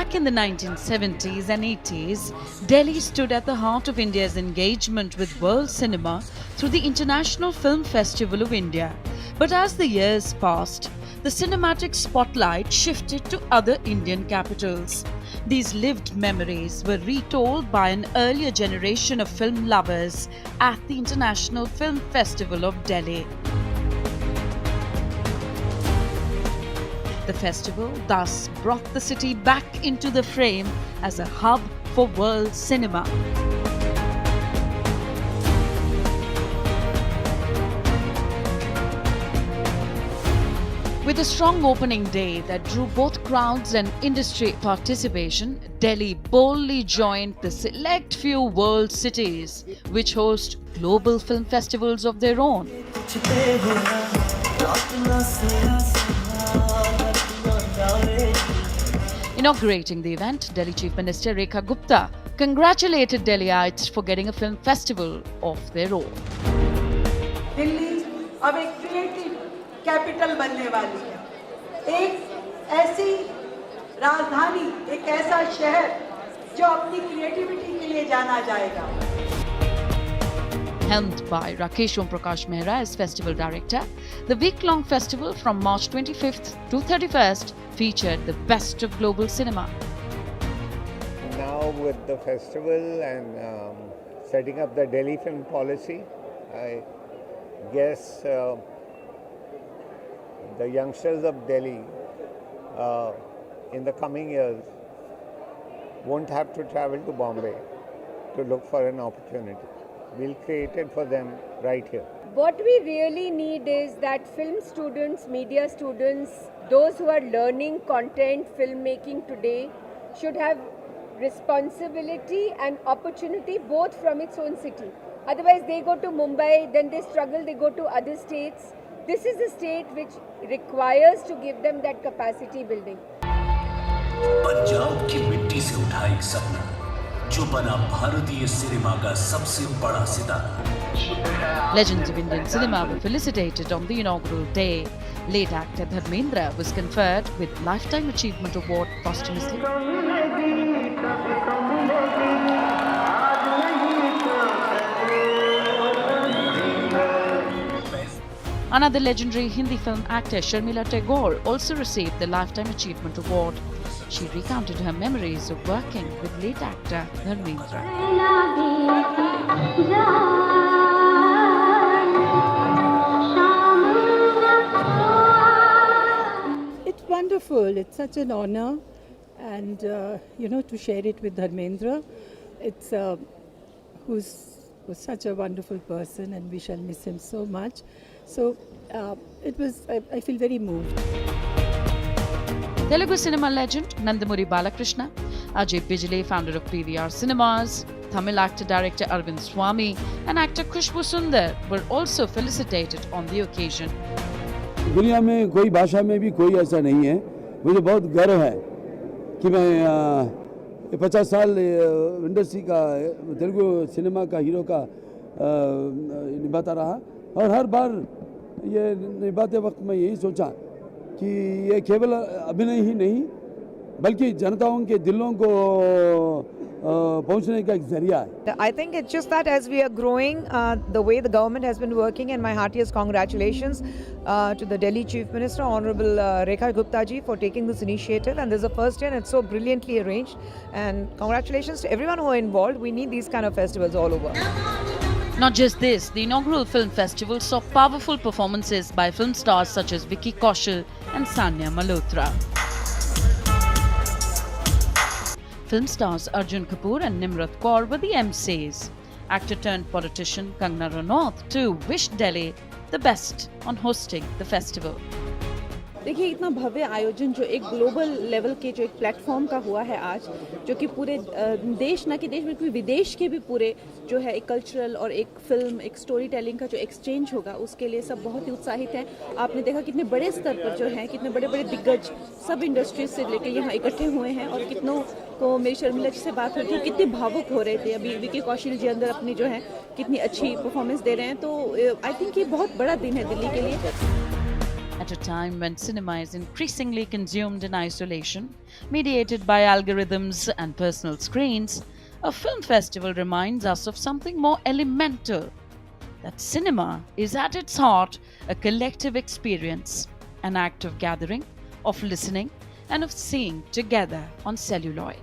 Back in the 1970s and 80s, Delhi stood at the heart of India's engagement with world cinema through the International Film Festival of India. But as the years passed, the cinematic spotlight shifted to other Indian capitals. These lived memories were retold by an earlier generation of film lovers at the International Film Festival of Delhi. The festival thus brought the city back into the frame as a hub for world cinema. With a strong opening day that drew both crowds and industry participation, Delhi boldly joined the select few world cities which host global film festivals of their own. Inaugurating the event, Delhi Chief Minister Rekha Gupta congratulated Delhiites for getting a film festival of their own. Delhi अब एक creative capital बनने वाली है, एक ऐसी राजधानी, एक ऐसा शहर जो अपनी क्रिएटिविटी के लिए जाना जाएगा. Helmed by Rakesh Om Prakash Mehra as festival director, the week-long festival from March 25th to 31st featured the best of global cinema. Now with the festival and setting up the Delhi film policy, I guess the youngsters of Delhi in the coming years won't have to travel to Bombay to look for an opportunity. We'll create it for them right here. What we really need is that film students, media students, those who are learning content, filmmaking today should have responsibility and opportunity both from its own city. Otherwise they go to Mumbai, then they struggle, they go to other states. This is a state which requires to give them that capacity building. Punjab की मिट्टी से उठा एक सपना जो बना भारतीय cinema का सबसे बड़ा सितारा. Legends of Indian cinema were felicitated on the inaugural day. Late actor Dharmendra was conferred with Lifetime Achievement Award posthumously. Another legendary Hindi film actor, Sharmila Tagore, also received the Lifetime Achievement Award. She recounted her memories of working with late actor Dharmendra. It's wonderful. It's such an honor, and to share it with Dharmendra. It's was such a wonderful person, and we shall miss him so much. So I feel very moved. Telugu cinema legend Nandamuri Balakrishna, Ajay Bijli, founder of PVR Cinemas, Tamil actor-director Arvind Swamy and actor Khushbu Sundar were also felicitated on the occasion. दुनिया में कोई भाषा में भी कोई ऐसा नहीं है. मुझे बहुत गर्व है कि मैं 50 साल इंडस्ट्री का तेलुगु सिनेमा का हीरो का निभाता रहा और हर बार ये निभाते वक्त मैं यही सोचा कि ये केवल अभिनय ही नहीं बल्कि जनताओं के दिलों को पहुंचने का एक जरिया है. I think it's just that as we are growing, the way the government has been working, and my heartiest congratulations to the Delhi Chief Minister, Honorable Rekha Gupta ji, for taking this initiative. And this is the first year and it's so brilliantly arranged. And congratulations to everyone who are involved. We need these kind of festivals all over. Not just this, the inaugural film festival saw powerful performances by film stars such as Vicky Kaushal and Sanya Malhotra. Film stars Arjun Kapoor and Nimrat Kaur were the MCs. Actor-turned-politician Kangana Ranaut too wished Delhi the best on hosting the festival. देखिए इतना भव्य आयोजन जो एक global level के जो एक platform का हुआ है आज, जो कि पूरे देश न कि देश बल्कि विदेश के भी पूरे जो है एक कल्चरल और एक फिल्म एक स्टोरी टेलिंग का जो एक्सचेंज होगा उसके लिए सब बहुत ही उत्साहित हैं. आपने देखा कितने बड़े स्तर पर जो हैं कितने बड़े बड़े दिग्गज सब इंडस्ट्रीज से लेकर यहाँ इकट्ठे हुए हैं और कितनों को मेरी शर्मिला जी से बात हुई थी कितने भावुक हो रहे थे. अभी विकी कौशल जी अंदर अपनी जो है कितनी अच्छी परफॉर्मेंस दे रहे हैं. तो आई थिंक ये बहुत बड़ा दिन है दिल्ली के लिए. At a time when cinema is increasingly consumed in isolation, mediated by algorithms and personal screens, a film festival reminds us of something more elemental, that cinema is at its heart a collective experience, an act of gathering, of listening, and of seeing together on celluloid.